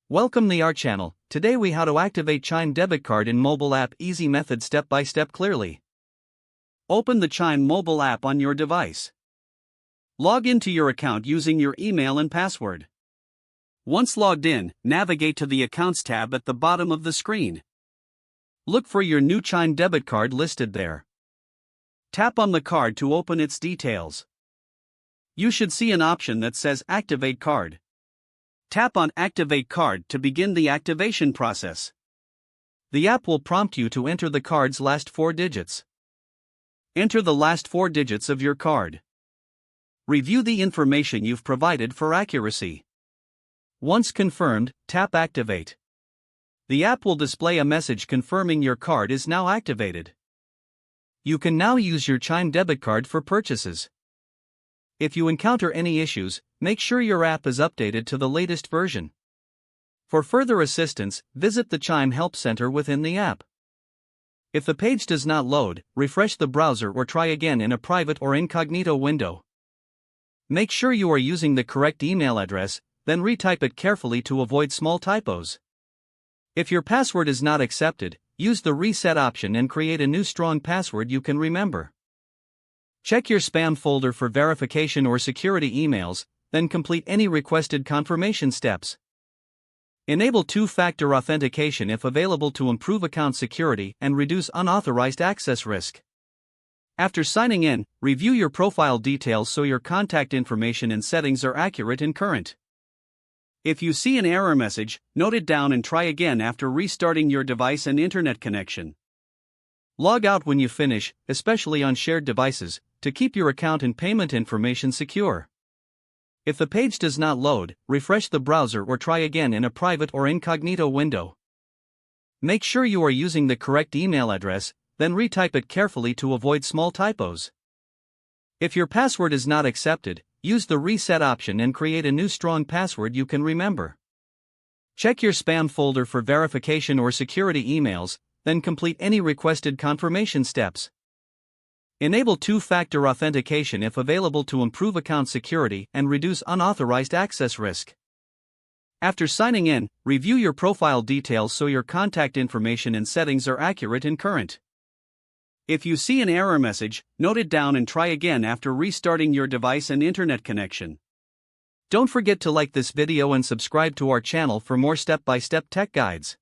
Welcome to our channel. Today we how to activate Chime debit card in mobile app, easy method, step by step, clearly. Open the Chime mobile app on your device. Log into your account using your email and password. Once logged in, navigate to the Accounts tab at the bottom of the screen. Look for your new Chime debit card listed there. Tap on the card to open its details. You should see an option that says Activate Card. Tap on Activate Card to begin the activation process. The app will prompt you to enter the card's last 4 digits. Enter the last 4 digits of your card. Review the information you've provided for accuracy. Once confirmed, tap Activate. The app will display a message confirming your card is now activated. You can now use your Chime debit card for purchases. If you encounter any issues, make sure your app is updated to the latest version. For further assistance, visit the Chime Help Center within the app. If the page does not load, refresh the browser or try again in a private or incognito window. Make sure you are using the correct email address, then retype it carefully to avoid small typos. If your password is not accepted, use the reset option and create a new strong password you can remember. Check your spam folder for verification or security emails, then complete any requested confirmation steps. Enable two-factor authentication if available to improve account security and reduce unauthorized access risk. After signing in, review your profile details so your contact information and settings are accurate and current. If you see an error message, note it down and try again after restarting your device and internet connection. Log out when you finish, especially on shared devices, to keep your account and payment information secure. If the page does not load, refresh the browser or try again in a private or incognito window. Make sure you are using the correct email address, then retype it carefully to avoid small typos. If your password is not accepted, use the reset option and create a new strong password you can remember. Check your spam folder for verification or security emails, then complete any requested confirmation steps. Enable two-factor authentication if available to improve account security and reduce unauthorized access risk. After signing in, review your profile details so your contact information and settings are accurate and current. If you see an error message, note it down and try again after restarting your device and internet connection. Don't forget to like this video and subscribe to our channel for more step-by-step tech guides.